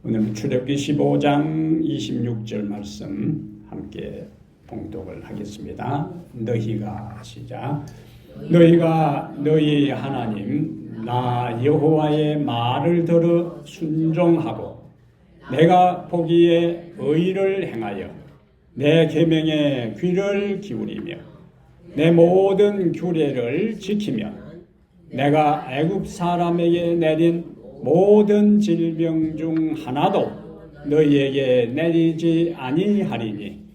오늘 출애굽기 15장 26절 말씀 함께 봉독을 하겠습니다. 너희가 시작. 너희가 너희 하나님 나 여호와의 말을 들어 순종하고 내가 보기에 의를 행하여 내 계명에 귀를 기울이며 내 모든 규례를 지키며 내가 애굽 사람에게 내린 모든 질병 중 하나도 너희에게 내리지 아니하리니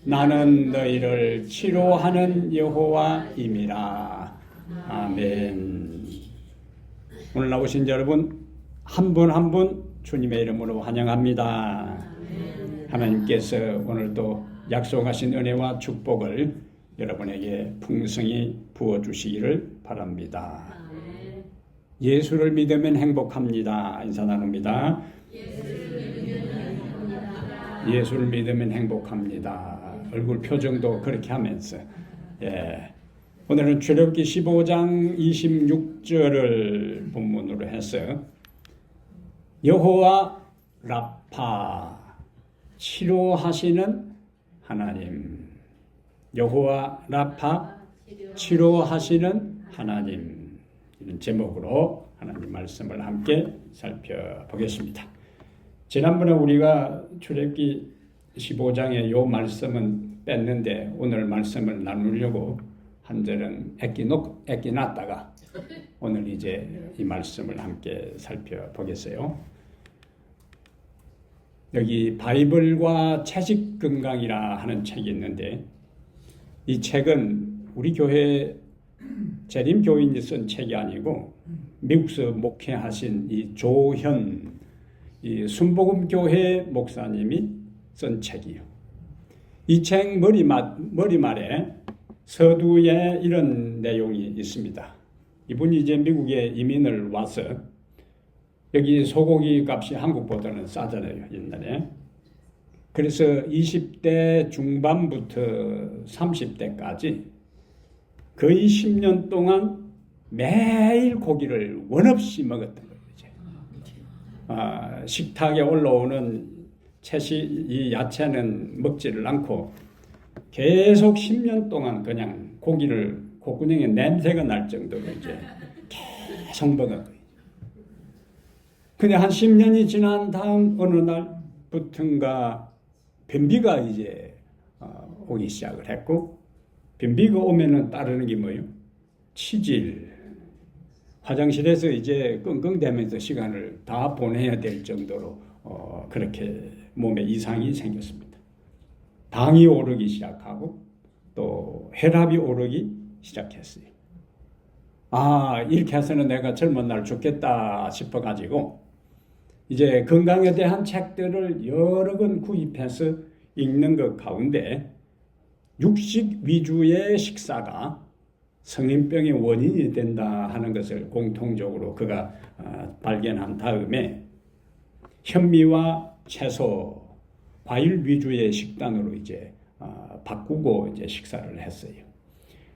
나는 너희를 치료하는 여호와임이라. 아멘. 오늘 나오신 여러분 한 분 한 분 주님의 이름으로 환영합니다. 하나님께서 오늘도 약속하신 은혜와 축복을 여러분에게 풍성히 부어주시기를 바랍니다. 예수를 믿으면 행복합니다. 인사 나눕니다. 예수를 믿으면 행복합니다. 얼굴 표정도 그렇게 하면서 오늘은 출애굽기 15장 26절을 본문으로 해서 여호와 라파 치료하시는 하나님, 여호와 라파 치료하시는 하나님, 이런 제목으로 하나님 말씀을 함께 살펴보겠습니다. 지난번에 우리가 출애굽기 15장의 요 말씀은 뺐는데 오늘 말씀을 나누려고 한 절은 애끼놨다가 오늘 이제 이 말씀을 함께 살펴보겠어요. 여기 바이블과 채식 건강이라 하는 책이 있는데 이 책은 우리 교회 재림 교인이 쓴 책이 아니고 미국에서 목회하신 이 조현 이 순복음 교회 목사님이 쓴 책이요. 이 책 머리말에 서두에 이런 내용이 있습니다. 이분이 이제 미국에 이민을 와서 여기 소고기 값이 한국보다는 싸잖아요, 옛날에. 그래서 20대 중반부터 30대까지 거의 10년 동안 매일 고기를 원없이 먹었던 거예요. 이제. 식탁에 올라오는 이 야채는 먹지를 않고 계속 10년 동안 그냥 고기를 콧구멍에 냄새가 날 정도로 이제 계속 먹은 거예요. 근데 한 10년이 지난 다음 어느 날부터인가 변비가 이제 오기 시작을 했고 변비가 오면은 따르는 게 뭐예요? 치질. 화장실에서 이제 끙끙대면서 시간을 다 보내야 될 정도로 그렇게 몸에 이상이 생겼습니다. 당이 오르기 시작하고 또 혈압이 오르기 시작했어요. 이렇게 해서는 내가 젊은 날 죽겠다 싶어가지고 이제 건강에 대한 책들을 여러 권 구입해서 읽는 것 가운데 육식 위주의 식사가 성인병의 원인이 된다 하는 것을 공통적으로 그가 발견한 다음에 현미와 채소, 과일 위주의 식단으로 이제 바꾸고 이제 식사를 했어요.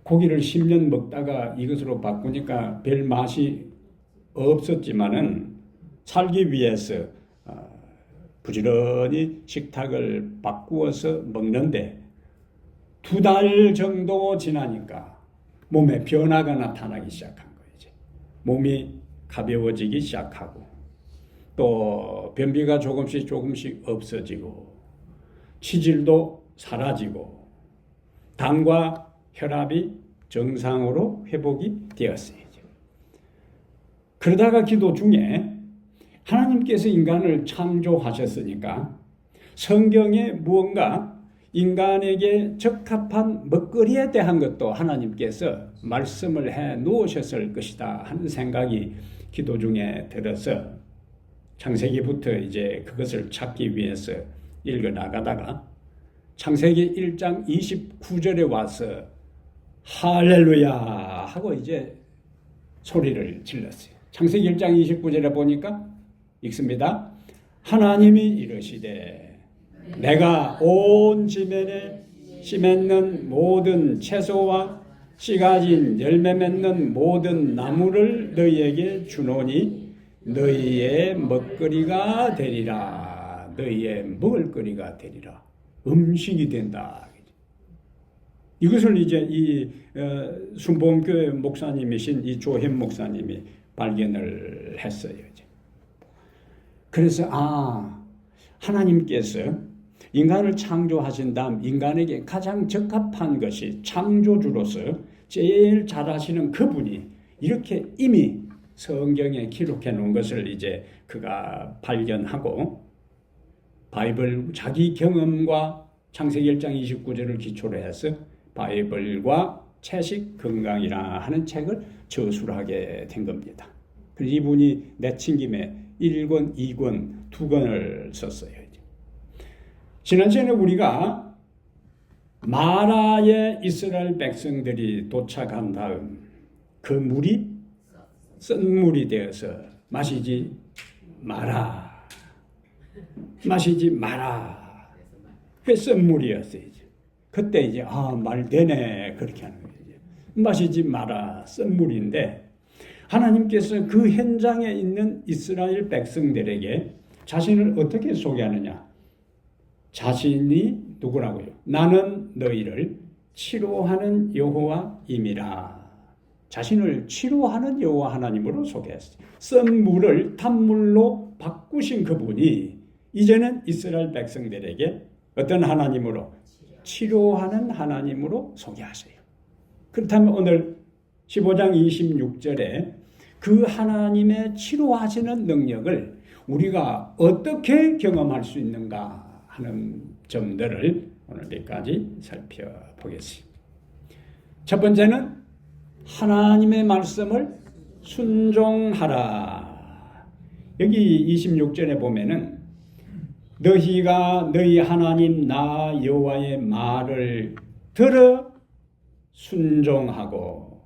고기를 10년 먹다가 이것으로 바꾸니까 별 맛이 없었지만은 살기 위해서 부지런히 식탁을 바꾸어서 먹는데 2달 정도 지나니까 몸에 변화가 나타나기 시작한 거예요. 이제. 몸이 가벼워지기 시작하고 또 변비가 조금씩 없어지고 치질도 사라지고 당과 혈압이 정상으로 회복이 되었어요. 그러다가 기도 중에 하나님께서 인간을 창조하셨으니까 성경에 무언가 인간에게 적합한 먹거리에 대한 것도 하나님께서 말씀을 해 놓으셨을 것이다 하는 생각이 기도 중에 들어서 창세기부터 이제 그것을 찾기 위해서 읽어 나가다가 창세기 1장 29절에 와서 할렐루야 하고 이제 소리를 질렀어요. 창세기 1장 29절에 보니까 읽습니다. 하나님이 이르시되 내가 온 지면에 씨 맺는 모든 채소와 씨 가진 열매 맺는 모든 나무를 너희에게 주노니 너희의 먹거리가 되리라. 너희의 먹을거리가 되리라. 음식이 된다. 이것을 이제 이 순복음교회 목사님이신 이 조현 목사님이 발견을 했어요. 이제. 그래서 하나님께서 인간을 창조하신 다음 인간에게 가장 적합한 것이 창조주로서 제일 잘하시는 그분이 이렇게 이미 성경에 기록해 놓은 것을 이제 그가 발견하고 바이블 자기 경험과 창세기 1장 29절을 기초로 해서 바이블과 채식 건강이라 하는 책을 저술을 하게 된 겁니다. 그래서 이분이 내친 김에 1권, 2권, 2권을 썼어요. 지난 시간에 우리가 마라의 이스라엘 백성들이 도착한 다음 그 물이 쓴 물이 되어서 마시지 마라. 마시지 마라. 그게 쓴 물이었어요. 그때 이제 말 되네 그렇게 하는 거예요. 마시지 마라 쓴 물인데 하나님께서 그 현장에 있는 이스라엘 백성들에게 자신을 어떻게 소개하느냐? 자신이 누구라고요? 나는 너희를 치료하는 여호와임이라. 자신을 치료하는 여호와 하나님으로 소개했어요. 쓴 물을 탄물로 바꾸신 그분이 이제는 이스라엘 백성들에게 어떤 하나님으로? 치료하는 하나님으로 소개하세요. 그렇다면 오늘 15장 26절에 그 하나님의 치료하시는 능력을 우리가 어떻게 경험할 수 있는가 하는 점들을 오늘 몇 가지 살펴보겠습니다. 첫 번째는 하나님의 말씀을 순종하라. 여기 26절에 보면은 너희가 너희 하나님 나 여호와의 말을 들어 순종하고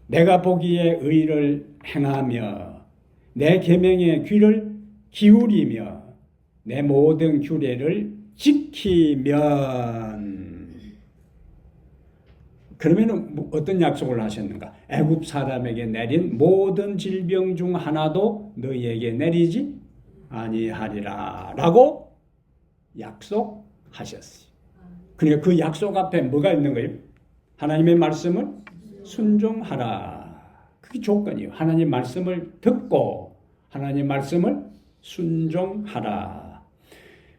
내가 보기에 의를 행하며 내 계명의 귀를 기울이며 내 모든 규례를 지키면 그러면 어떤 약속을 하셨는가? 애굽 사람에게 내린 모든 질병 중 하나도 너희에게 내리지 아니하리라 라고 약속하셨어요. 그러니까 그 약속 앞에 뭐가 있는 거예요? 하나님의 말씀을 순종하라. 그게 조건이에요. 하나님 말씀을 듣고 하나님 말씀을 순종하라.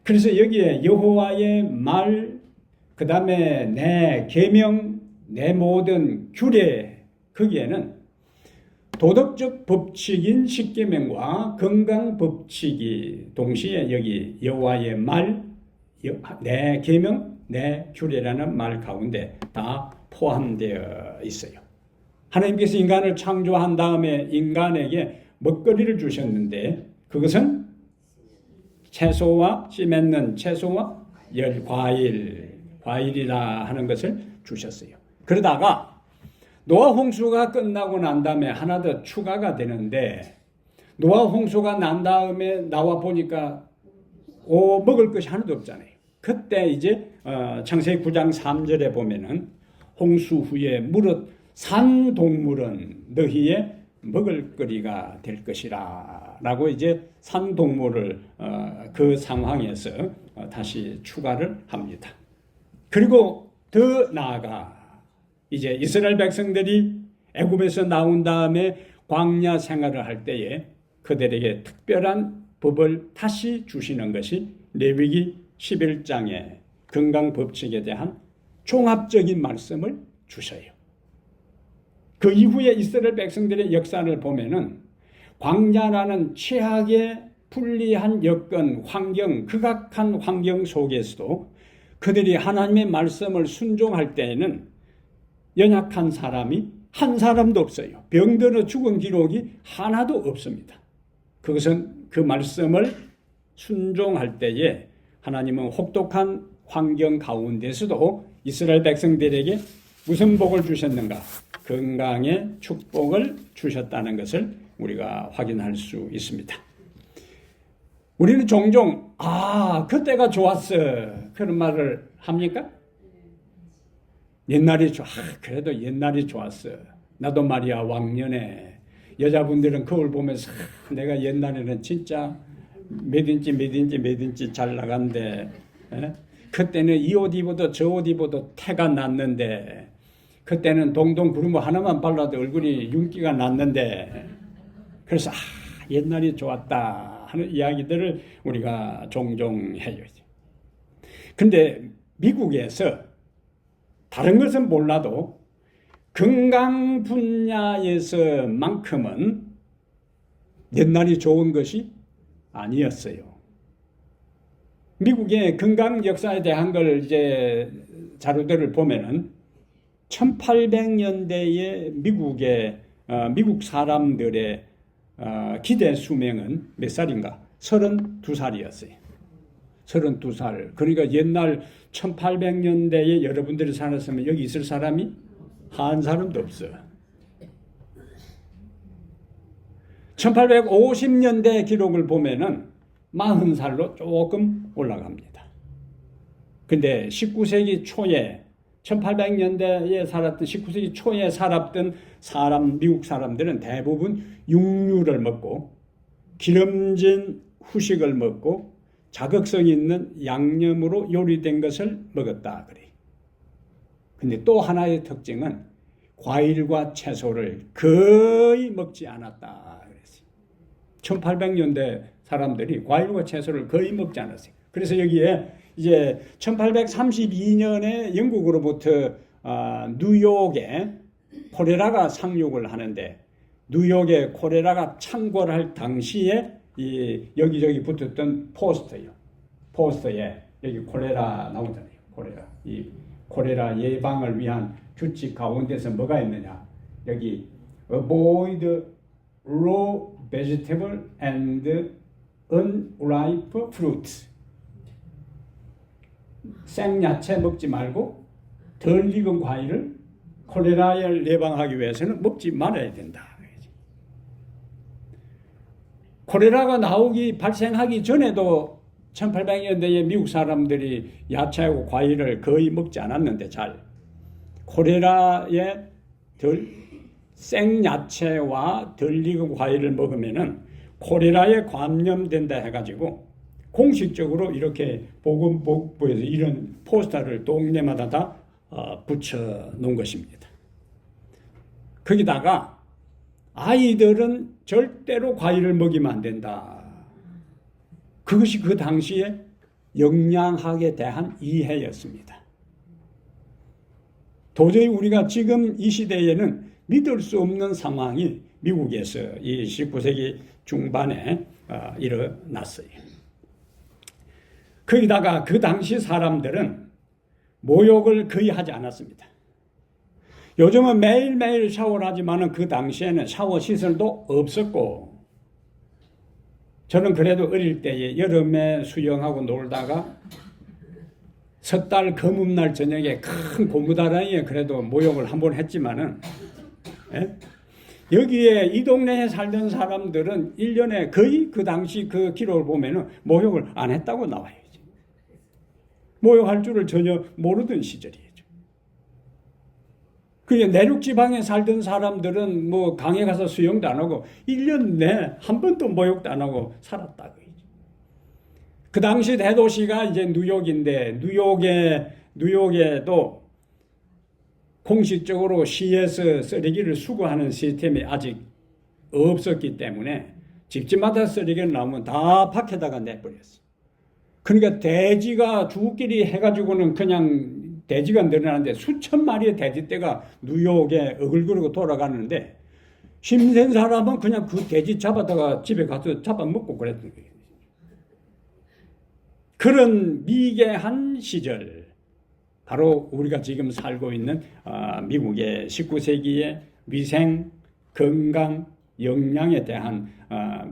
그래서 여기에 여호와의 말, 그 다음에 내 계명, 내 모든 규례, 거기에는 도덕적 법칙인 십계명과 건강 법칙이 동시에 여기 여호와의 말, 내 계명, 내 규례라는 말 가운데 다 포함되어 있어요. 하나님께서 인간을 창조한 다음에 인간에게 먹거리를 주셨는데 그것은 채소와 씨 맺는 채소와 과일이라 하는 것을 주셨어요. 그러다가 노아 홍수가 끝나고 난 다음에 하나 더 추가가 되는데 노아 홍수가 난 다음에 나와 보니까 먹을 것이 하나도 없잖아요. 그때 이제 창세기 9장 3절에 보면은 홍수 후에 무릇 산 동물은 너희의 먹을거리가 될 것이라 라고 이제 산 동물을 그 상황에서 다시 추가를 합니다. 그리고 더 나아가 이제 이스라엘 백성들이 애굽에서 나온 다음에 광야 생활을 할 때에 그들에게 특별한 법을 다시 주시는 것이 레위기 11장의 건강 법칙에 대한 종합적인 말씀을 주셔요. 그 이후에 이스라엘 백성들의 역사를 보면은 광야라는 최악의 불리한 여건, 환경, 극악한 환경 속에서도 그들이 하나님의 말씀을 순종할 때에는 연약한 사람이 한 사람도 없어요. 병들어 죽은 기록이 하나도 없습니다. 그것은 그 말씀을 순종할 때에 하나님은 혹독한 환경 가운데서도 이스라엘 백성들에게 무슨 복을 주셨는가? 건강의 축복을 주셨다는 것을 우리가 확인할 수 있습니다. 우리는 종종 그때가 좋았어 그런 말을 합니까? 옛날이 그래도 옛날이 좋았어. 나도 말이야 왕년에 여자분들은 거울 보면서 내가 옛날에는 진짜 몇인치 잘 나간데 그때는 이 옷 입어도 저 옷 입어도 태가 났는데 그때는 동동 구루마 하나만 발라도 얼굴이 윤기가 났는데 그래서 옛날이 좋았다 하는 이야기들을 우리가 종종 해요. 근데 미국에서 다른 것은 몰라도 건강 분야에서만큼은 옛날이 좋은 것이 아니었어요. 미국의 건강 역사에 대한 걸 이제 자료들을 보면은 1800년대의 미국 사람들의 기대 수명은 몇 살인가? 32살이었어요. 32살. 그러니까 옛날 1800년대에 여러분들이 살았으면 여기 있을 사람이 한 사람도 없어. 1850년대 기록을 보면은 40살로 조금 올라갑니다. 근데 19세기 초에 1800년대에 살았던 19세기 초에 살았던 미국 사람들은 대부분 육류를 먹고 기름진 후식을 먹고 자극성 있는 양념으로 요리된 것을 먹었다 그래. 근데 또 하나의 특징은 과일과 채소를 거의 먹지 않았다 그랬어요. 1800년대 사람들이 과일과 채소를 거의 먹지 않았어요. 그래서 여기에 이제 1832년에 영국으로부터 뉴욕에 콜레라가 상륙을 하는데 뉴욕에 콜레라가 창궐할 당시에 이 여기저기 붙었던 포스터에 여기 콜레라 나오잖아요. 이 콜레라 예방을 위한 규칙 가운데서 뭐가 있느냐? 여기 avoid raw vegetable and unripe fruit. 생야채 먹지 말고 덜 익은 과일을 콜레라를 예방하기 위해서는 먹지 말아야 된다. 콜레라가 발생하기 전에도 1800년대에 미국 사람들이 야채하고 과일을 거의 먹지 않았는데 콜레라에 생야채와 덜 익은 과일을 먹으면은 콜레라에 감염된다 해가지고 공식적으로 이렇게 보건복부에서 이런 포스터를 동네마다 다 붙여 놓은 것입니다. 거기다가 아이들은 절대로 과일을 먹이면 안 된다. 그것이 그 당시에 영양학에 대한 이해였습니다. 도저히 우리가 지금 이 시대에는 믿을 수 없는 상황이 미국에서 이 19세기 중반에 일어났어요. 거기다가 그 당시 사람들은 모욕을 거의 하지 않았습니다. 요즘은 매일매일 샤워를 하지만 그 당시에는 샤워 시설도 없었고 저는 그래도 어릴 때에 여름에 수영하고 놀다가 섣달 검은날 저녁에 큰 고무다라이에 그래도 모욕을 한번 했지만은 여기에 이 동네에 살던 사람들은 1년에 거의 그 당시 그 기록을 보면은 모욕을 안 했다고 나와요. 모욕할 줄을 전혀 모르던 시절이에요. 그게 내륙 지방에 살던 사람들은 뭐 강에 가서 수영도 안 하고 1년 내 한 번도 모욕도 안 하고 살았다고. 그 당시 대도시가 이제 뉴욕인데 뉴욕에도 공식적으로 시에서 쓰레기를 수거하는 시스템이 아직 없었기 때문에 집집마다 쓰레기가 나오면 다 밖에다가 내버렸어. 그러니까 돼지가 주끼리 해가지고는 그냥 돼지가 늘어나는데 수천 마리의 돼지떼가 뉴욕에 어글거리고 돌아가는데 힘센 사람은 그냥 그 돼지 잡아다가 집에 가서 잡아먹고 그랬던 거예요. 그런 미개한 시절, 바로 우리가 지금 살고 있는 미국의 19세기의 위생, 건강, 영양에 대한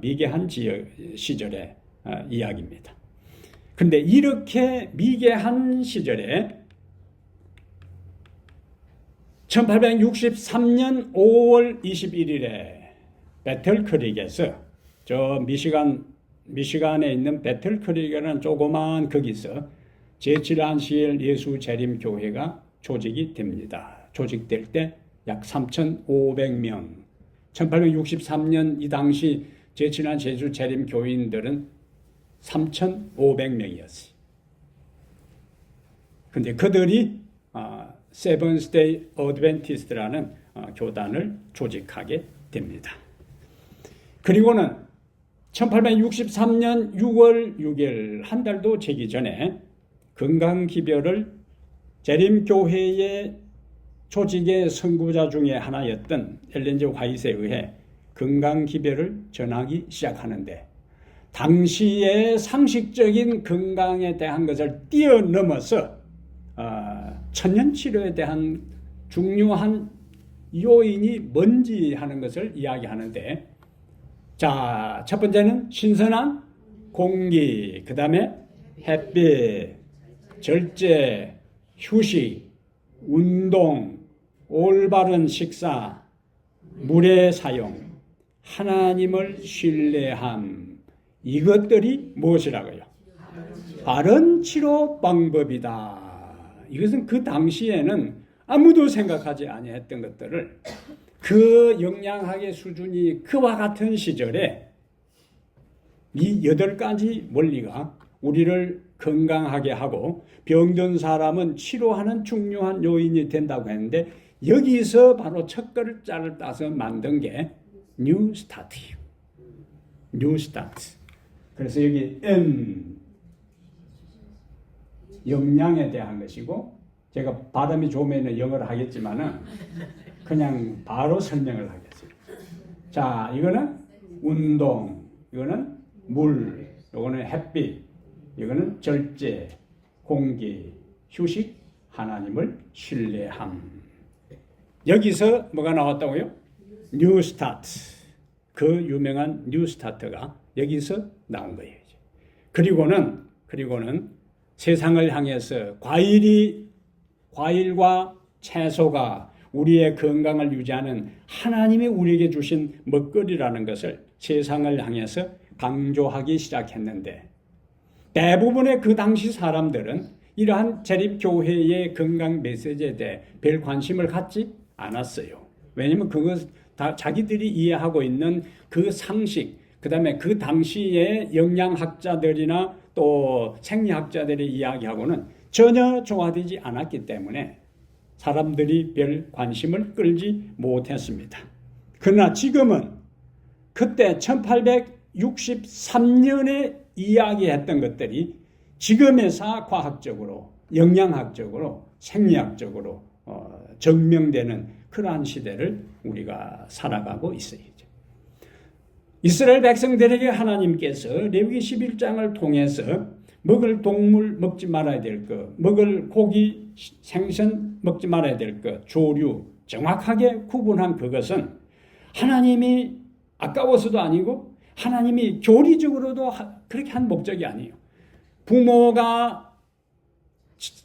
미개한 시절의 이야기입니다. 근데 이렇게 미개한 시절에 1863년 5월 21일에 배틀크릭에서 저 미시간에 있는 배틀크릭이라는 조그마한 거기서 제7안시엘 예수재림교회가 조직이 됩니다. 조직될 때 약 3,500명 1863년 이 당시 제 친한 제주 재림 교인들은 3,500명이었어요. 근데 그들이 세븐스데이 어드벤티스트라는 교단을 조직하게 됩니다. 그리고는 1863년 6월 6일 한 달도 되기 전에 건강기별을 재림교회의 조직의 선구자 중에 하나였던 엘렌 G. 화이트에 의해 건강기별을 전하기 시작하는데 당시의 상식적인 건강에 대한 것을 뛰어넘어서 천연치료에 대한 중요한 요인이 뭔지 하는 것을 이야기하는데, 자, 첫 번째는 신선한 공기, 그 다음에 햇빛, 절제, 휴식, 운동, 올바른 식사, 물의 사용, 하나님을 신뢰함, 이것들이 무엇이라고요? 바른 치료 방법이다. 이것은 그 당시에는 아무도 생각하지 아니했던 것들을 그 영양학의 수준이 그와 같은 시절에 이 8가지 원리가 우리를 건강하게 하고 병든 사람은 치료하는 중요한 요인이 된다고 했는데, 여기서 바로 첫 글자를 따서 만든 게 뉴 스타트예요. 뉴 스타트. 그래서 여기 N 영양에 대한 것이고, 제가 발음이 좋으면 영어를 하겠지만은 그냥 바로 설명을 하겠습니다. 자, 이거는 운동, 이거는 물, 이거는 햇빛, 이거는 절제, 공기, 휴식, 하나님을 신뢰함. 여기서 뭐가 나왔다고요? 뉴 스타트. 그 유명한 뉴 스타트가 여기서 나온 거예요. 그리고는 세상을 향해서 과일과 채소가 우리의 건강을 유지하는 하나님이 우리에게 주신 먹거리라는 것을 세상을 향해서 강조하기 시작했는데, 대부분의 그 당시 사람들은 이러한 재립교회의 건강 메시지에 대해 별 관심을 갖지 않았어요. 왜냐하면 그것 다 자기들이 이해하고 있는 그 상식, 그 다음에 그 당시의 영양학자들이나 또 생리학자들의 이야기하고는 전혀 조화되지 않았기 때문에 사람들이 별 관심을 끌지 못했습니다. 그러나 지금은 그때 1863년에 이야기했던 것들이 지금의 과학적으로, 영양학적으로, 생리학적으로 증명되는 그러한 시대를 우리가 살아가고 있어요. 이스라엘 백성들에게 하나님께서 레위기 11장을 통해서 먹을 동물 먹지 말아야 될 것, 먹을 고기, 생선 먹지 말아야 될 것, 조류 정확하게 구분한 그것은 하나님이 아까워서도 아니고 하나님이 교리적으로도 그렇게 한 목적이 아니에요. 부모가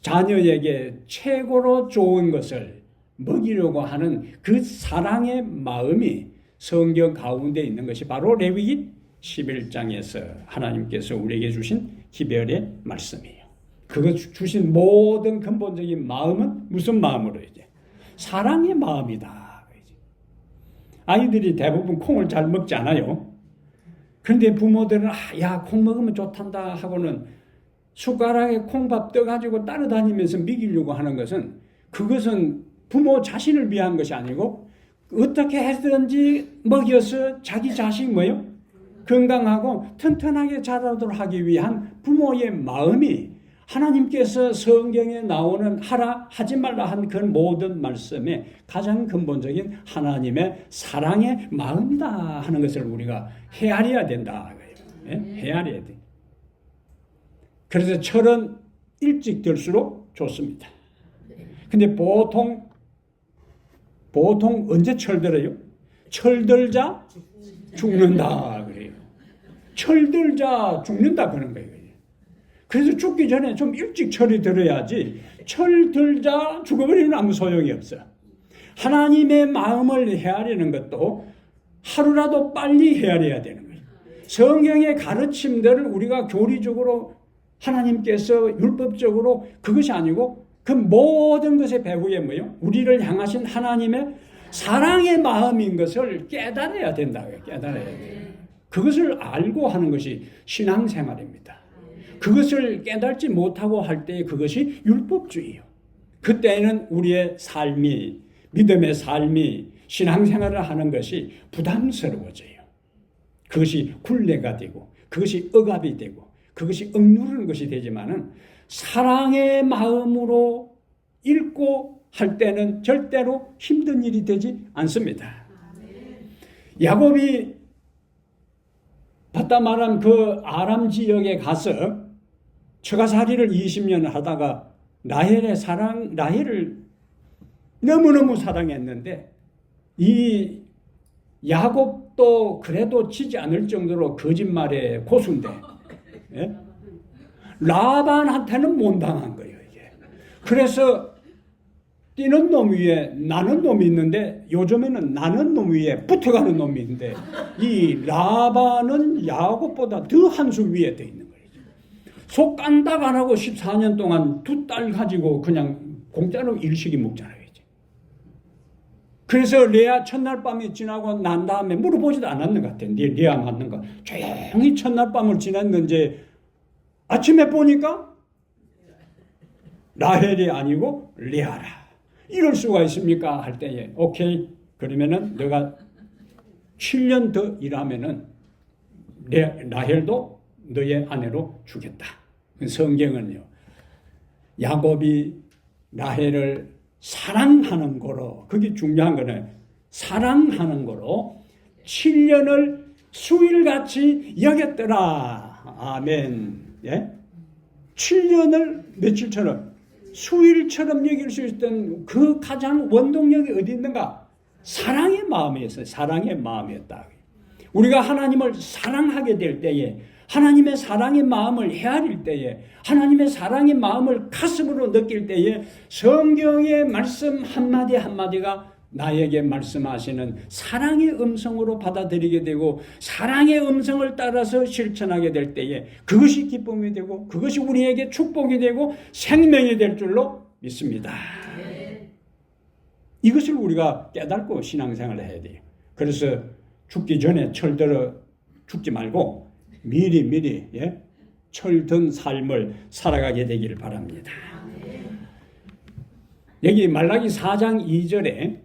자녀에게 최고로 좋은 것을 먹이려고 하는 그 사랑의 마음이 성경 가운데 있는 것이 바로 레위기 11장에서 하나님께서 우리에게 주신 기별의 말씀이에요. 그거 주신 모든 근본적인 마음은 무슨 마음으로 이제? 사랑의 마음이다. 아이들이 대부분 콩을 잘 먹지 않아요. 그런데 부모들은 야, 콩 먹으면 좋단다 하고는 숟가락에 콩밥 떠가지고 따라다니면서 먹이려고 하는 것은, 그것은 부모 자신을 위한 것이 아니고 어떻게 해서든지 먹여서 자기 자식 뭐요? 건강하고 튼튼하게 자라도록 하기 위한 부모의 마음이 하나님께서 성경에 나오는 하라 하지 말라 한 그 모든 말씀의 가장 근본적인 하나님의 사랑의 마음이다 하는 것을 우리가 헤아려야 된다. 헤아려야 돼. 그래서 철은 일찍 들수록 좋습니다. 근데 보통 언제 철들어요? 철들자 죽는다 그래요. 철들자 죽는다 그런 거예요. 그래서 죽기 전에 좀 일찍 철이 들어야지 철들자 죽어버리면 아무 소용이 없어. 하나님의 마음을 헤아리는 것도 하루라도 빨리 헤아려야 되는 거예요. 성경의 가르침들을 우리가 교리적으로 하나님께서 율법적으로 그것이 아니고 그 모든 것의 배후에 뭐예요? 우리를 향하신 하나님의 사랑의 마음인 것을 깨달아야 된다고요. 깨달아야 돼요. 그것을 알고 하는 것이 신앙생활입니다. 그것을 깨달지 못하고 할 때 그것이 율법주의예요. 그때는 우리의 삶이, 믿음의 삶이, 신앙생활을 하는 것이 부담스러워져요. 그것이 굴레가 되고 그것이 억압이 되고 그것이 억누르는 것이 되지만은 사랑의 마음으로 읽고 할 때는 절대로 힘든 일이 되지 않습니다. 야곱이 바다 말한 그 아람 지역에 가서 처가살이를 20년 하다가 라헬을 너무너무 사랑했는데 이 야곱도 그래도 치지 않을 정도로 거짓말의 고수인데, 예? 라반한테는 못 당한 거예요, 이게. 그래서 뛰는 놈 위에 나는 놈이 있는데 요즘에는 나는 놈 위에 붙어가는 놈이 있는데 이 라반은 야곱보다 더 한 수 위에 돼 있는 거예요. 속 깐딱 안 하고 14년 동안 두 딸 가지고 그냥 공짜로 일식이 먹잖아요. 그래서 레아 첫날 밤이 지나고 난 다음에 물어보지도 않았는 것 같아요. 레아 맞는가? 조용히 첫날 밤을 지났는지 아침에 보니까 라헬이 아니고 레아라. 이럴 수가 있습니까? 할 때에 오케이. 그러면은 내가 7년 더 일하면은 라헬도 너의 아내로 주겠다. 성경은요. 야곱이 라헬을 사랑하는 거로, 그게 중요한 거는 사랑하는 거로 7년을 수일같이 여겼더라. 아멘. 예? 7년을 며칠처럼 수일처럼 여길 수 있던 그 가장 원동력이 어디 있는가? 사랑의 마음이었어요. 사랑의 마음이었다. 우리가 하나님을 사랑하게 될 때에, 하나님의 사랑의 마음을 헤아릴 때에, 하나님의 사랑의 마음을 가슴으로 느낄 때에 성경의 말씀 한마디 한마디가 나에게 말씀하시는 사랑의 음성으로 받아들이게 되고 사랑의 음성을 따라서 실천하게 될 때에 그것이 기쁨이 되고 그것이 우리에게 축복이 되고 생명이 될 줄로 믿습니다. 이것을 우리가 깨닫고 신앙생활을 해야 돼요. 그래서 죽기 전에 철들어 죽지 말고 미리 예? 철든 삶을 살아가게 되기를 바랍니다. 여기 말라기 4장 2절에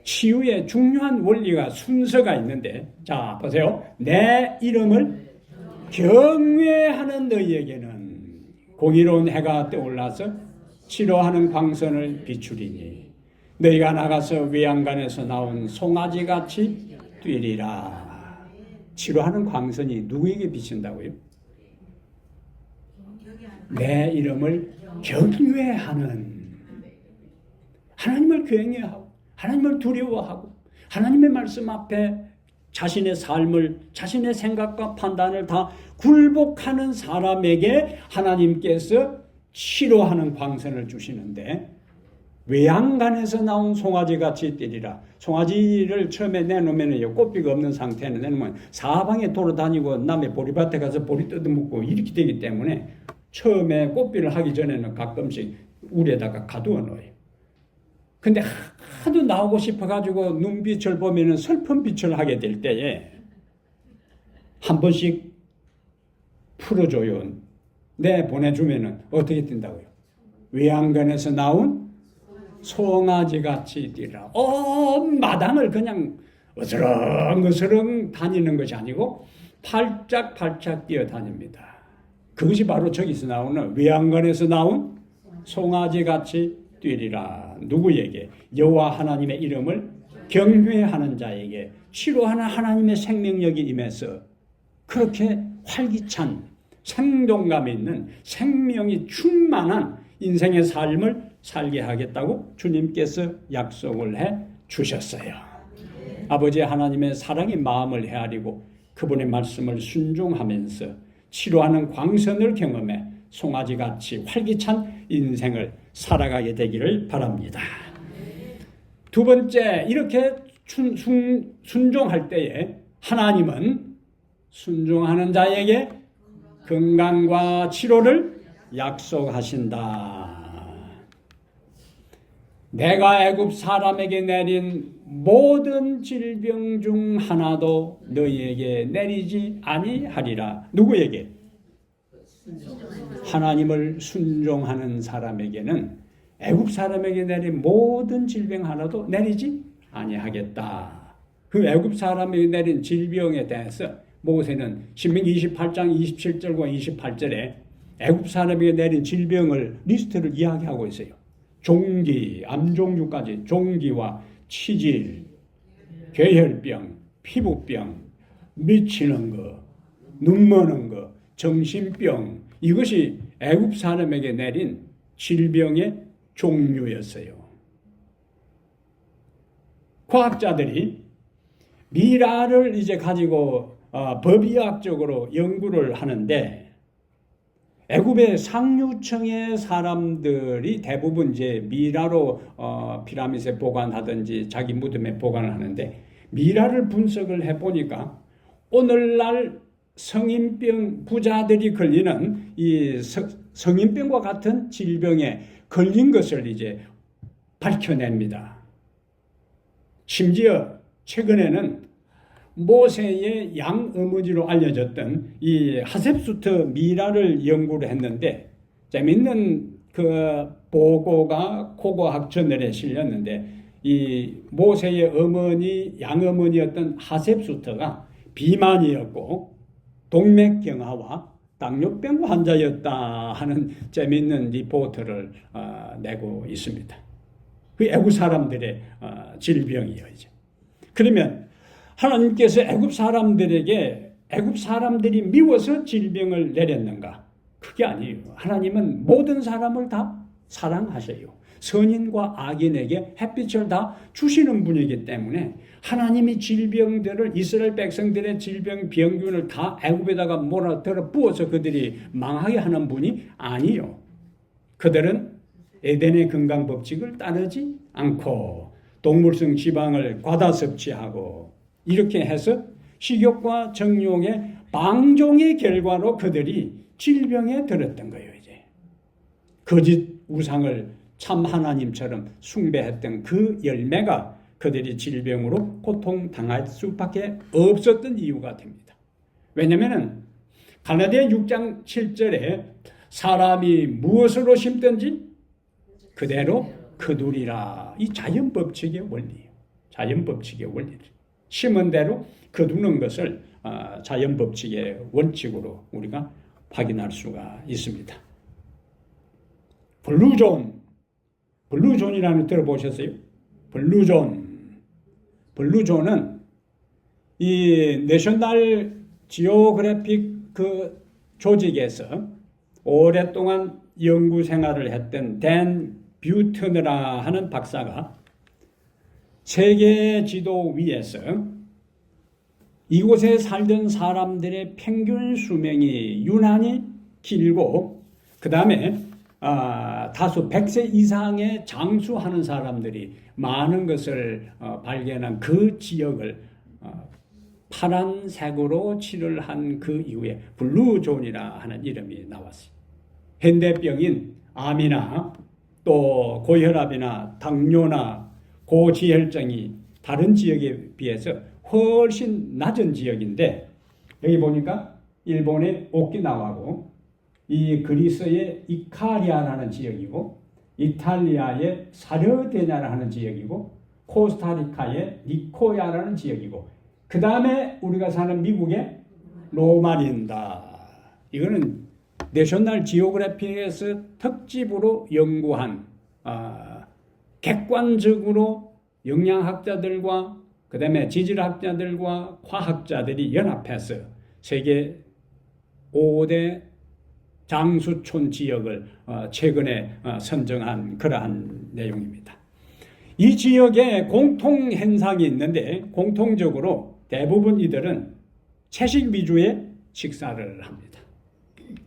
치유의 중요한 원리가 순서가 있는데, 자 보세요. 내 이름을 경외하는 너희에게는 공의로운 해가 떠올라서 치료하는 광선을 비추리니 너희가 나가서 외양간에서 나온 송아지같이 뛰리라. 치료하는 광선이 누구에게 비친다고요? 내 이름을 경외하는, 하나님을 경외하고 하나님을 두려워하고 하나님의 말씀 앞에 자신의 삶을, 자신의 생각과 판단을 다 굴복하는 사람에게 하나님께서 치료하는 광선을 주시는데, 외양간에서 나온 송아지같이 뛰리라. 송아지를 처음에 내놓으면 꽃비가 없는 상태는 내놓으면 사방에 돌아다니고 남의 보리밭에 가서 보리 뜯어먹고 이렇게 되기 때문에 처음에 꽃비를 하기 전에는 가끔씩 우리에다가 가두어 놓아요. 근데 하도 나오고 싶어가지고 눈빛을 보면은 슬픈 빛을 하게 될 때에 한 번씩 풀어줘요. 보내주면은 어떻게 뛴다고요? 외양간에서 나온 송아지같이 뛰라. 마당을 그냥 어스렁어스렁 다니는 것이 아니고 팔짝팔짝 뛰어다닙니다. 그것이 바로 저기서 나오는 외양간에서 나온 송아지같이 뛰리라. 누구에게? 여호와 하나님의 이름을 경외하는 자에게 치료하는 하나님의 생명력이 임해서 그렇게 활기찬 생동감 있는 생명이 충만한 인생의 삶을 살게 하겠다고 주님께서 약속을 해 주셨어요. 아버지 하나님의 사랑의 마음을 헤아리고 그분의 말씀을 순종하면서 치료하는 광선을 경험해 송아지같이 활기찬 인생을 살아가게 되기를 바랍니다. 두 번째, 이렇게 순종할 때에 하나님은 순종하는 자에게 건강과 치료를 약속하신다. 내가 애굽 사람에게 내린 모든 질병 중 하나도 너희에게 내리지 아니하리라. 누구에게? 하나님을 순종하는 사람에게는 애굽 사람에게 내린 모든 질병 하나도 내리지 아니하겠다. 그 애굽 사람에게 내린 질병에 대해서 모세는 신명기 28장 27절과 28절에 애굽 사람에게 내린 질병을 리스트를 이야기하고 있어요. 종기, 암종류까지 종기와 치질, 괴혈병, 피부병, 미치는 거, 눈 머는 거, 정신병, 이것이 애굽 사람에게 내린 질병의 종류였어요. 과학자들이 미라를 이제 가지고 법의학적으로 연구를 하는데 애굽의 상류층의 사람들이 대부분 이제 미라로 피라밋에 보관하든지 자기 무덤에 보관을 하는데 미라를 분석을 해보니까 오늘날 성인병 부자들이 걸리는 이 성인병과 같은 질병에 걸린 것을 이제 밝혀냅니다. 심지어 최근에는 모세의 양어머니로 알려졌던 이 하셉수트 미라를 연구를 했는데 재밌는 그 보고가 코고학 저널에 실렸는데 이 모세의 어머니 양어머니였던 하셉수트가 비만이었고 동맥경화와 당뇨병 환자였다 하는 재밌는 리포트를 내고 있습니다. 그 애국 사람들의 질병이에요. 이제 그러면 하나님께서 애굽 사람들에게 애굽 사람들이 미워서 질병을 내렸는가? 그게 아니에요. 하나님은 모든 사람을 다 사랑하셔요. 선인과 악인에게 햇빛을 다 주시는 분이기 때문에 하나님이 질병들을 이스라엘 백성들의 질병 병균을 다 애굽에다가 몰아들어 부어서 그들이 망하게 하는 분이 아니요. 그들은 에덴의 건강 법칙을 따르지 않고 동물성 지방을 과다 섭취하고 이렇게 해서 식욕과 정욕의 방종의 결과로 그들이 질병에 들었던 거예요. 이제 거짓 우상을 참 하나님처럼 숭배했던 그 열매가 그들이 질병으로 고통당할 수밖에 없었던 이유가 됩니다. 왜냐하면 갈라디아 6장 7절에 사람이 무엇으로 심든지 그대로 거두리라. 이 자연법칙의 원리예요. 자연법칙의 원리. 심은 대로 거두는 것을 자연법칙의 원칙으로 우리가 확인할 수가 있습니다. 블루존이라는 거 들어보셨어요? 블루존은 이 내셔널 지오그래픽 그 조직에서 오랫동안 연구 생활을 했던 댄 뷰트너라 하는 박사가 세계 지도 위에서 이곳에 살던 사람들의 평균 수명이 유난히 길고 그 다음에 다수 100세 이상의 장수하는 사람들이 많은 것을 발견한 그 지역을 파란색으로 칠을 한 그 이후에 블루존이라 하는 이름이 나왔어요. 현대병인 암이나 또 고혈압이나 당뇨나 고지혈증이 다른 지역에 비해서 훨씬 낮은 지역인데 여기 보니까 일본의 오키나와고 이 그리스의 이카리아라는 지역이고 이탈리아의 사르데냐라는 지역이고 코스타리카의 니코야라는 지역이고 그 다음에 우리가 사는 미국의 로마린다. 이거는 내셔널 지오그래픽에서 특집으로 연구한 객관적으로 영양학자들과 그 다음에 지질학자들과 과학자들이 연합해서 세계 5대 장수촌 지역을 최근에 선정한 그러한 내용입니다. 이 지역에 공통 현상이 있는데 공통적으로 대부분 이들은 채식 위주의 식사를 합니다.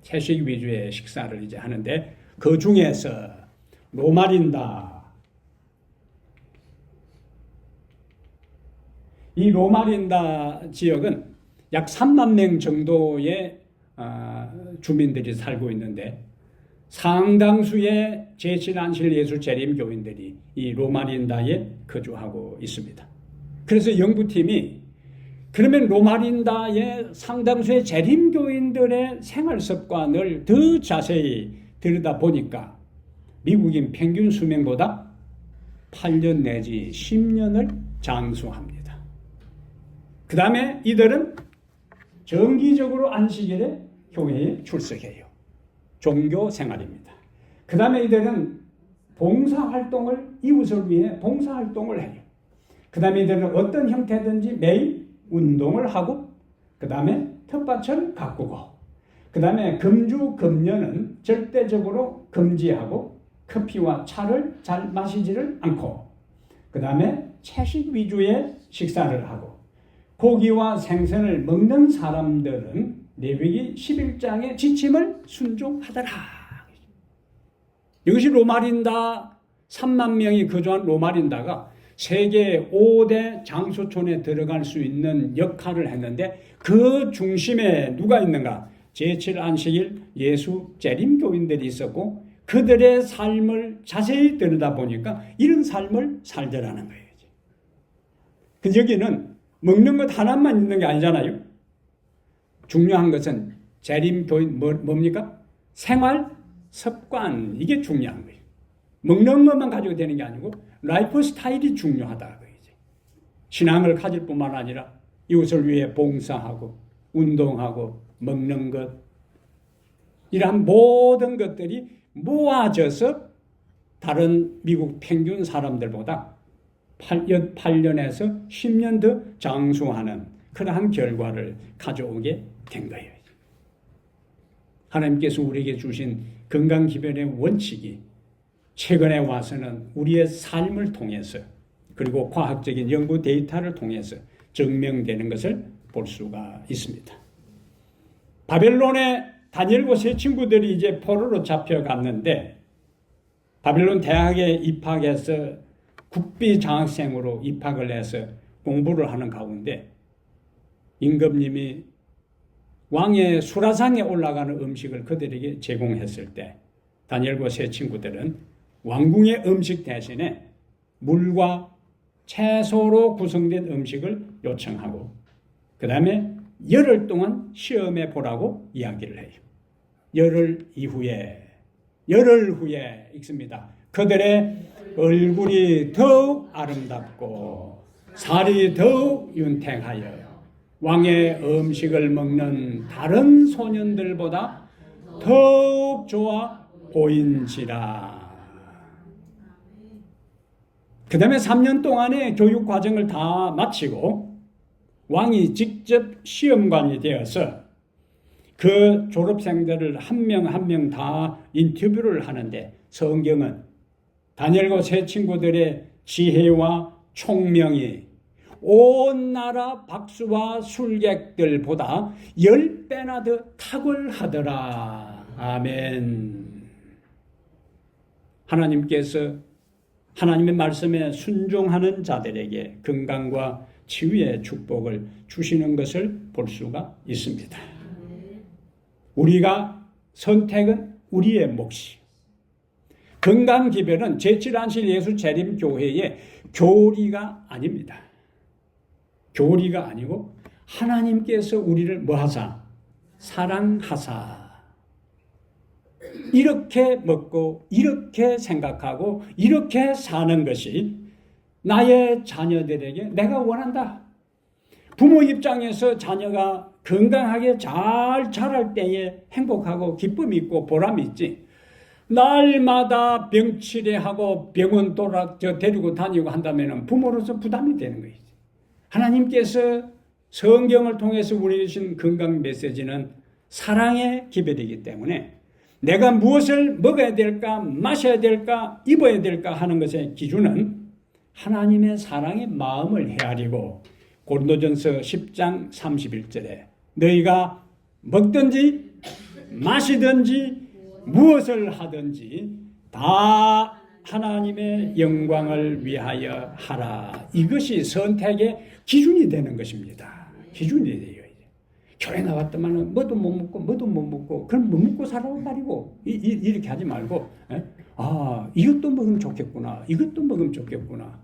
채식 위주의 식사를 이제 하는데 그 중에서 로마린다. 이 로마린다 지역은 약 3만 명 정도의 주민들이 살고 있는데 상당수의 제7안실 예수 재림교인들이 이 로마린다에 거주하고 있습니다. 그래서 연구팀이 그러면 로마린다의 상당수의 재림교인들의 생활 습관을 더 자세히 들여다보니까 미국인 평균 수명보다 8년 내지 10년을 장수합니다. 그 다음에 이들은 정기적으로 안식일에 교회에 출석해요. 종교 생활입니다. 그 다음에 이들은 봉사활동을 이웃을 위해 봉사활동을 해요. 그 다음에 이들은 어떤 형태든지 매일 운동을 하고 그 다음에 텃밭을 가꾸고 그 다음에 금주 금년은 절대적으로 금지하고 커피와 차를 잘 마시지를 않고 그 다음에 채식 위주의 식사를 하고 고기와 생선을 먹는 사람들은 레위기 11장의 지침을 순종하더라. 이것이 로마린다 3만 명이 거주한 로마린다가 세계 5대 장소촌에 들어갈 수 있는 역할을 했는데 그 중심에 누가 있는가? 제7안식일 예수 재림교인들이 있었고 그들의 삶을 자세히 들여다보니까 이런 삶을 살더라는 거예요. 근데 여기는 먹는 것 하나만 있는 게 아니잖아요. 중요한 것은 재림교인 뭡니까? 생활 습관, 이게 중요한 거예요. 먹는 것만 가지고 되는 게 아니고 라이프 스타일이 중요하다. 신앙을 가질 뿐만 아니라 이웃을 위해 봉사하고 운동하고 먹는 것 이러한 모든 것들이 모아져서 다른 미국 평균 사람들보다 8년에서 10년 더 장수하는 그러한 결과를 가져오게 된 거예요. 하나님께서 우리에게 주신 건강기별의 원칙이 최근에 와서는 우리의 삶을 통해서 그리고 과학적인 연구 데이터를 통해서 증명되는 것을 볼 수가 있습니다. 바벨론의 다니엘과 세 친구들이 이제 포로로 잡혀갔는데 바벨론 대학에 입학해서 국비 장학생으로 입학을 해서 공부를 하는 가운데 임금님이 왕의 수라상에 올라가는 음식을 그들에게 제공했을 때 다니엘과 세 친구들은 왕궁의 음식 대신에 물과 채소로 구성된 음식을 요청하고 그 다음에 열흘 동안 시험해 보라고 이야기를 해요. 열흘 후에 읽습니다. 그들의 얼굴이 더욱 아름답고 살이 더욱 윤택하여 왕의 음식을 먹는 다른 소년들보다 더욱 좋아 보인지라. 그 다음에 3년 동안의 교육 과정을 다 마치고 왕이 직접 시험관이 되어서 그 졸업생들을 한 명 한 명 다 인터뷰를 하는데 성경은 다니엘과 세 친구들의 지혜와 총명이 온 나라 박수와 술객들보다 10배나 더 탁월하더라. 아멘. 하나님께서 하나님의 말씀에 순종하는 자들에게 건강과 치유의 축복을 주시는 것을 볼 수가 있습니다. 우리가 선택은 우리의 몫이. 건강기별은 제7안실 예수 재림교회의 교리가 아닙니다. 교리가 아니고 하나님께서 우리를 뭐하사? 사랑하사. 이렇게 먹고 이렇게 생각하고 이렇게 사는 것이 나의 자녀들에게 내가 원한다. 부모 입장에서 자녀가 건강하게 잘 자랄 때에 행복하고 기쁨이 있고 보람이 있지. 날마다 병치레하고 병원 데리고 다니고 한다면 부모로서 부담이 되는 거예요. 하나님께서 성경을 통해서 우리에게 주신 건강 메시지는 사랑의 기별이기 때문에 내가 무엇을 먹어야 될까, 마셔야 될까, 입어야 될까 하는 것의 기준은 하나님의 사랑의 마음을 헤아리고 고린도전서 10장 31절에 너희가 먹든지 마시든지 무엇을 하든지 다 하나님의 영광을 위하여 하라. 이것이 선택의 기준이 되는 것입니다. 기준이 돼요. 교회 나왔더만 뭐도 못 먹고 그럼 뭐 먹고 살라고 말이고 이렇게 하지 말고 이것도 먹으면 좋겠구나. 이것도 먹으면 좋겠구나.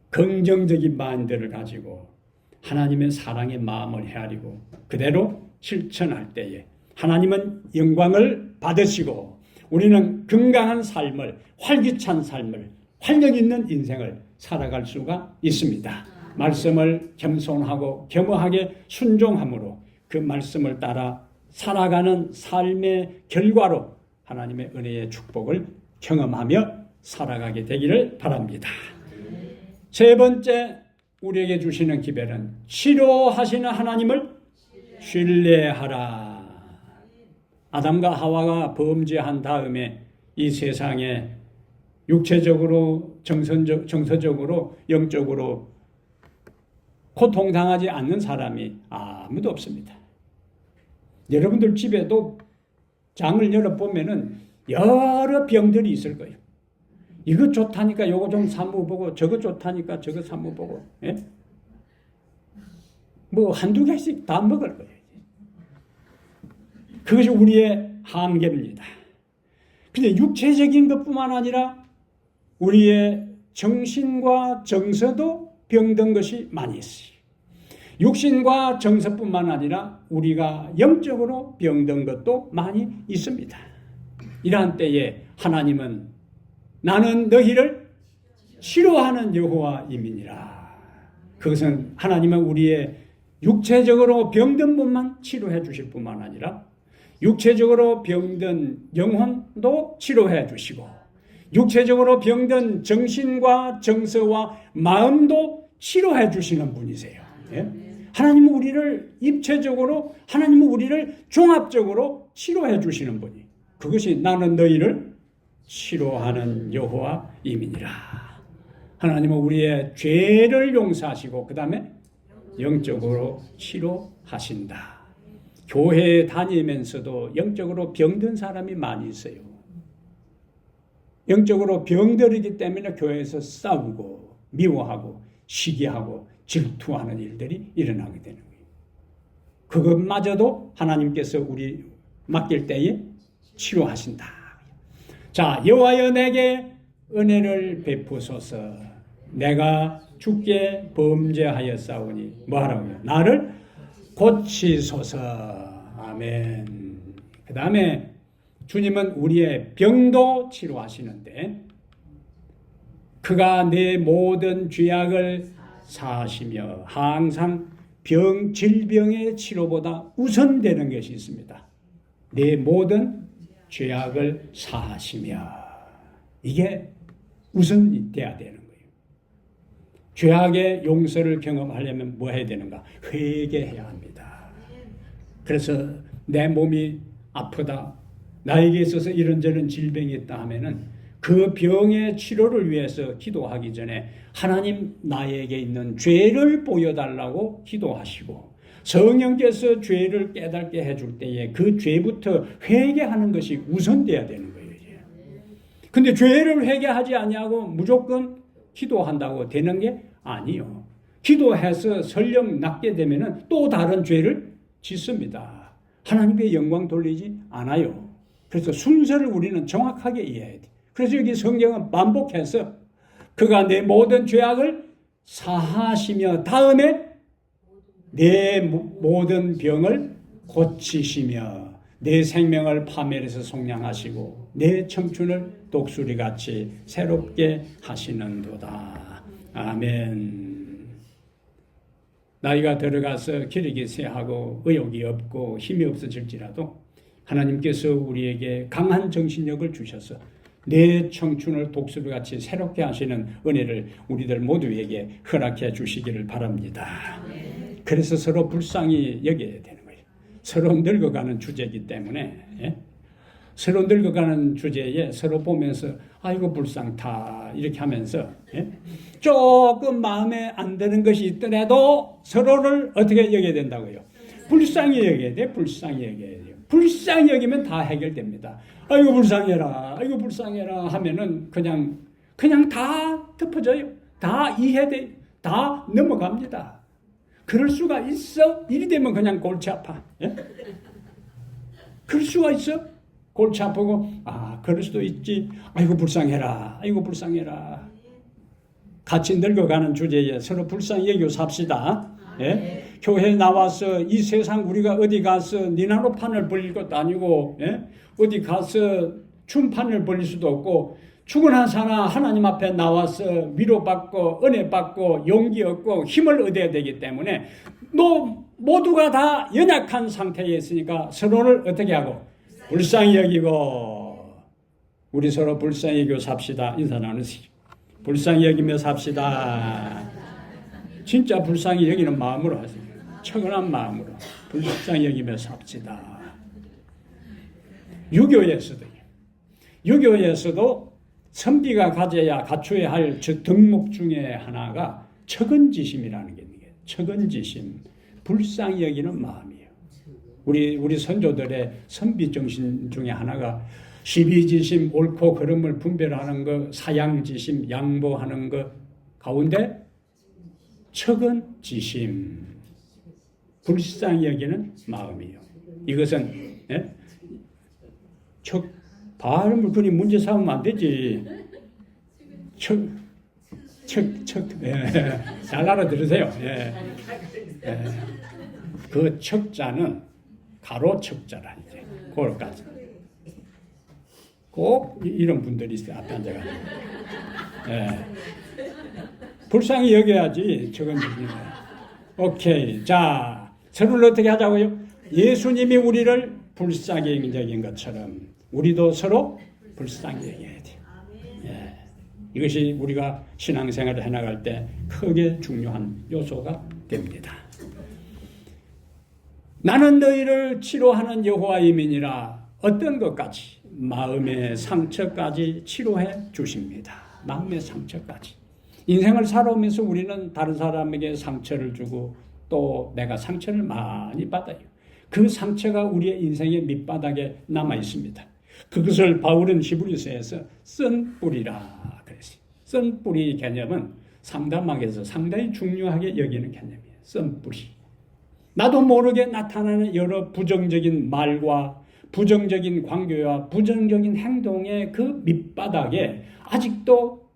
긍정적인 마인드를 가지고 하나님의 사랑의 마음을 헤아리고 그대로 실천할 때에 하나님은 영광을 받으시고 우리는 건강한 삶을, 활기찬 삶을, 활력 있는 인생을 살아갈 수가 있습니다. 말씀을 겸손하고 겸허하게 순종함으로 그 말씀을 따라 살아가는 삶의 결과로 하나님의 은혜의 축복을 경험하며 살아가게 되기를 바랍니다. 세 번째 우리에게 주시는 기별은 치료하시는 하나님을 신뢰하라. 아담과 하와가 범죄한 다음에 이 세상에 육체적으로, 정서적으로, 영적으로 고통당하지 않는 사람이 아무도 없습니다. 여러분들 집에도 장을 열어보면은 여러 병들이 있을 거예요. 이거 좋다니까 요거 좀 사모보고 저거 좋다니까 저거 사모보고 뭐 한두 개씩 다 먹을 거예요. 그것이 우리의 한계입니다. 근데 육체적인 것뿐만 아니라 우리의 정신과 정서도 병든 것이 많이 있어요. 육신과 정서뿐만 아니라 우리가 영적으로 병든 것도 많이 있습니다. 이러한 때에 하나님은 나는 너희를 치료하는 여호와임이니라. 그것은 하나님은 우리의 육체적으로 병든 몸만 치료해 주실 뿐만 아니라 육체적으로 병든 영혼도 치료해 주시고 육체적으로 병든 정신과 정서와 마음도 치료해 주시는 분이세요. 하나님은 우리를 입체적으로, 하나님은 우리를 종합적으로 치료해 주시는 분이. 그것이 나는 너희를 치료하는 여호와임이니라. 하나님은 우리의 죄를 용서하시고 그 다음에 영적으로 치료하신다. 교회에 다니면서도 영적으로 병든 사람이 많이 있어요. 영적으로 병들이기 때문에 교회에서 싸우고 미워하고 시기하고 질투하는 일들이 일어나게 되는 거예요. 그것마저도 하나님께서 우리 맡길 때에 치료하신다. 자, 여호와여 내게 은혜를 베푸소서. 내가 주께 범죄하였사오니 뭐하라고요? 나를 고치소서. 아멘. 그 다음에 주님은 우리의 병도 치료하시는데 그가 내 모든 죄악을 사하시며 항상 질병의 치료보다 우선되는 것이 있습니다. 내 모든 죄악을 사하시며 이게 우선이 돼야 되는 거예요. 죄악의 용서를 경험하려면 뭐 해야 되는가? 회개해야 합니다. 그래서 내 몸이 아프다, 나에게 있어서 이런저런 질병이 있다 하면은 그 병의 치료를 위해서 기도하기 전에 하나님 나에게 있는 죄를 보여달라고 기도하시고 성령께서 죄를 깨닫게 해줄 때에 그 죄부터 회개하는 것이 우선돼야 되는 거예요. 근데 죄를 회개하지 아니하고 무조건 기도한다고 되는 게 아니요. 기도해서 설령 낫게 되면은 또 다른 죄를 짓습니다. 하나님께 영광 돌리지 않아요. 그래서 순서를 우리는 정확하게 이해해야 돼. 그래서 여기 성경은 반복해서 그가 내 모든 죄악을 사하시며 다음에 내 모든 병을 고치시며 내 생명을 파멸해서 속량하시고 내 청춘을 독수리같이 새롭게 하시는도다. 아멘. 나이가 들어가서 기력이 쇠하고 의욕이 없고 힘이 없어질지라도 하나님께서 우리에게 강한 정신력을 주셔서 내 청춘을 독수리같이 새롭게 하시는 은혜를 우리들 모두에게 허락해 주시기를 바랍니다. 그래서 서로 불쌍히 여겨야 되는 거예요. 서로 늙어가는 주제이기 때문에 서로 늙어가는 주제에 서로 보면서 아이고 불쌍타 이렇게 하면서 조금 마음에 안 드는 것이 있더라도 서로를 어떻게 여겨야 된다고요? 불쌍히 여겨야 돼. 불쌍히 여겨야 돼요. 불쌍히 여기면 다 해결됩니다. 아이고 불쌍해라, 아이고 불쌍해라 하면은 그냥 다 덮어져요. 다 이해돼, 다 넘어갑니다. 그럴 수가 있어? 이리 되면 그냥 골치 아파. 예? 그럴 수가 있어? 골치 아프고 그럴 수도 있지. 아이고 불쌍해라. 아이고 불쌍해라. 같이 늙어가는 주제에 서로 불쌍히 여기고 삽시다. 예? 교회에 나와서 이 세상 우리가 어디 가서 니나노판을 벌릴 것도 아니고 예? 어디 가서 춤판을 벌릴 수도 없고 죽은 사람 하나님 앞에 나와서 위로받고 은혜받고 용기 얻고 힘을 얻어야 되기 때문에 모두가 다 연약한 상태에 있으니까 서로를 어떻게 하고 불쌍히 여기고 우리 서로 불쌍히 여기고 삽시다. 인사 나누시. 불쌍히 여기며 삽시다. 진짜 불쌍히 여기는 마음으로 하세요. 청은한 마음으로 불쌍히 여기며 삽시다. 유교에서도 선비가 가져야 갖춰야 할 덕목 중에 하나가 척은지심이라는 게 있는 거예요. 척은지심, 불쌍히 여기는 마음이에요. 우리 선조들의 선비 정신 중에 하나가 시비지심, 옳고 그름을 분별하는 것, 사양지심, 양보하는 것 가운데 척은지심, 불쌍히 여기는 마음이에요. 이것은 예? 발음을 그리 문제 삼으면 안 되지. 예. 잘 알아들으세요. 예. 예. 그 척자는 가로 척자라 이제 그걸까지. 꼭 이런 분들이 있어요. 앞에 앉아가지고. 예. 불쌍히 여겨야지. 저건 오케이. 자, 서로를 어떻게 하자고요? 예수님이 우리를 불쌍히 여긴 것처럼 우리도 서로 불쌍히 여겨야 돼요. 예. 이것이 우리가 신앙생활을 해나갈 때 크게 중요한 요소가 됩니다. 나는 너희를 치료하는 여호와의 민이라 어떤 것까지 마음의 상처까지 치료해 주십니다. 마음의 상처까지. 인생을 살아오면서 우리는 다른 사람에게 상처를 주고 또 내가 상처를 많이 받아요. 그 상처가 우리의 인생의 밑바닥에 남아 있습니다. 그것을 바울은 히브리서에서 쓴 뿌리라 그랬어요. 쓴 뿌리 개념은 상담학에서 상당히 중요하게 여기는 개념이에요. 쓴 뿌리. 나도 모르게 나타나는 여러 부정적인 말과 부정적인 관계와 부정적인 행동의 그 밑바닥에 아직도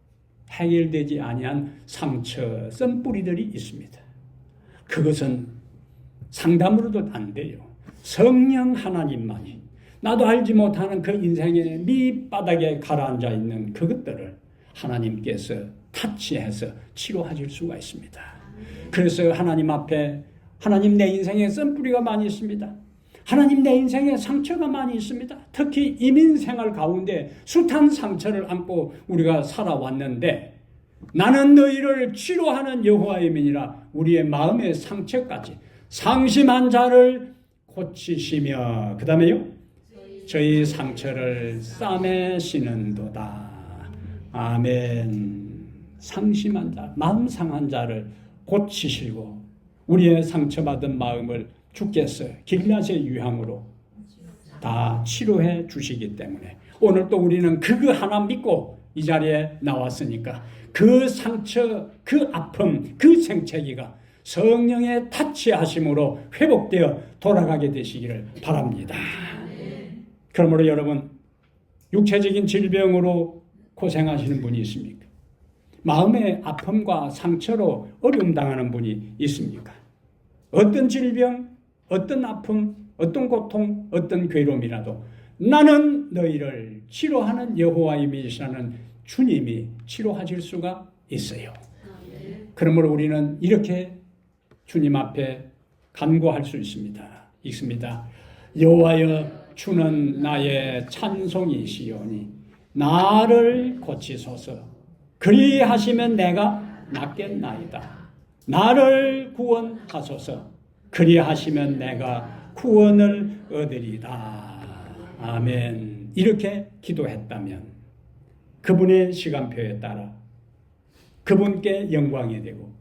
해결되지 아니한 상처, 쓴 뿌리들이 있습니다. 그것은 상담으로도 안 돼요. 성령 하나님만이 나도 알지 못하는 그 인생의 밑바닥에 가라앉아 있는 그것들을 하나님께서 타치해서 치료하실 수가 있습니다. 그래서 하나님 앞에 하나님 내 인생에 쓴뿌리가 많이 있습니다. 하나님 내 인생에 상처가 많이 있습니다. 특히 이민생활 가운데 숱한 상처를 안고 우리가 살아왔는데 나는 너희를 치료하는 여호와의 민이라 우리의 마음의 상처까지 상심한 자를 고치시며 그 다음에요 저희 상처를 싸매시는도다. 아멘. 상심한 자, 마음 상한 자를 고치시고 우리의 상처받은 마음을 주께서 길앗의 유향으로 다 치료해 주시기 때문에 오늘 또 우리는 그거 하나 믿고 이 자리에 나왔으니까 그 상처, 그 아픔, 그 생채기가 성령의 타치하심으로 회복되어 돌아가게 되시기를 바랍니다. 그러므로 여러분 육체적인 질병으로 고생하시는 분이 있습니까? 마음의 아픔과 상처로 어려움 당하는 분이 있습니까? 어떤 질병, 어떤 아픔, 어떤 고통, 어떤 괴로움이라도 나는 너희를 치료하는 여호와의 민이시라는 주님이 치료하실 수가 있어요. 그러므로 우리는 이렇게 주님 앞에 간구할 수 있습니다. 여호와여 주는 나의 찬송이시오니 나를 고치소서. 그리하시면 내가 낫겠나이다. 나를 구원하소서. 그리하시면 내가 구원을 얻으리다. 아멘. 이렇게 기도했다면 그분의 시간표에 따라 그분께 영광이 되고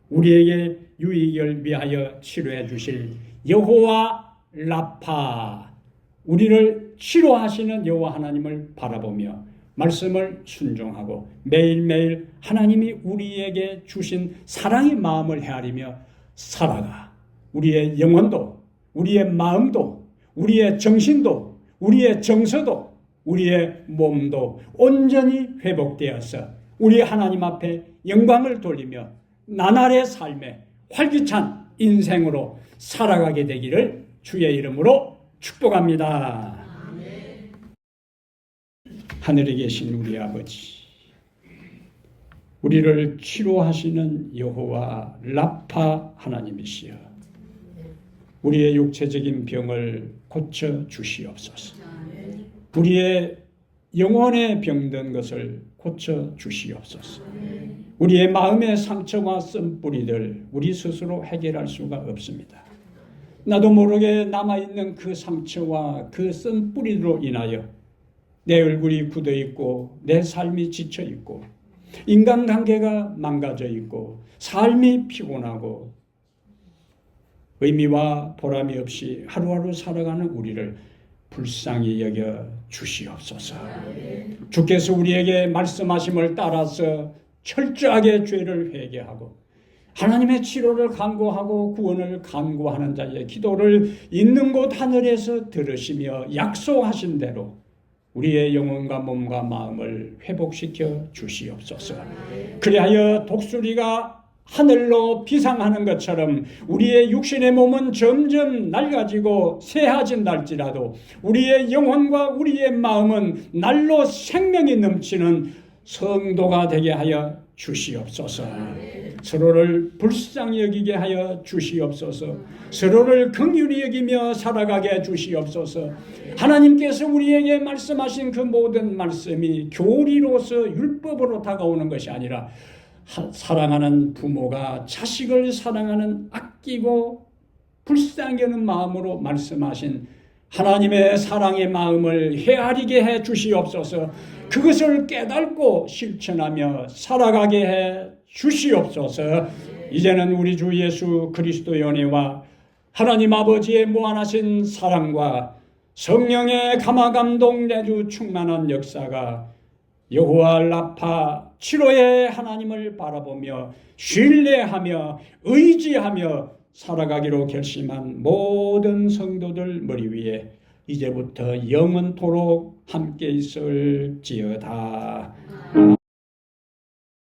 우리에게 유익을 위하여 치료해 주실 여호와 라파, 우리를 치료하시는 여호와 하나님을 바라보며 말씀을 순종하고 매일매일 하나님이 우리에게 주신 사랑의 마음을 헤아리며 살아가 우리의 영혼도, 우리의 마음도, 우리의 정신도, 우리의 정서도, 우리의 몸도 온전히 회복되어서 우리 하나님 앞에 영광을 돌리며 나날의 삶에 활기찬 인생으로 살아가게 되기를 주의 이름으로 축복합니다. 하늘에 계신 우리 아버지, 우리를 치료하시는 여호와 라파 하나님이시여, 우리의 육체적인 병을 고쳐 주시옵소서. 우리의 영혼에 병든 것을 고쳐 주시옵소서. 우리의 마음의 상처와 쓴뿌리들 우리 스스로 해결할 수가 없습니다. 나도 모르게 남아있는 그 상처와 그 쓴뿌리로 인하여 내 얼굴이 굳어있고 내 삶이 지쳐있고 인간관계가 망가져있고 삶이 피곤하고 의미와 보람이 없이 하루하루 살아가는 우리를 불쌍히 여겨 주시옵소서. 주께서 우리에게 말씀하심을 따라서 철저하게 죄를 회개하고 하나님의 치료를 간구하고 구원을 간구하는 자의 기도를 있는 곳 하늘에서 들으시며 약속하신 대로 우리의 영혼과 몸과 마음을 회복시켜 주시옵소서. 그리하여 독수리가 하늘로 비상하는 것처럼 우리의 육신의 몸은 점점 낡아지고 쇠해진달지라도 우리의 영혼과 우리의 마음은 날로 생명이 넘치는 성도가 되게 하여 주시옵소서. 서로를 불쌍히 여기게 하여 주시옵소서. 서로를 긍휼히 여기며 살아가게 해 주시옵소서. 하나님께서 우리에게 말씀하신 그 모든 말씀이 교리로서 율법으로 다가오는 것이 아니라 사랑하는 부모가 자식을 사랑하는 아끼고 불쌍히 여기는 마음으로 말씀하신 하나님의 사랑의 마음을 헤아리게 해 주시옵소서. 그것을 깨닫고 실천하며 살아가게 해 주시옵소서. 이제는 우리 주 예수 그리스도의 은혜와 하나님 아버지의 무한하신 사랑과 성령의 감화감동 내주 충만한 역사가 여호와 라파 치료의 하나님을 바라보며 신뢰하며 의지하며 살아가기로 결심한 모든 성도들 머리 위에 이제부터 영원토록 함께 있을지어다.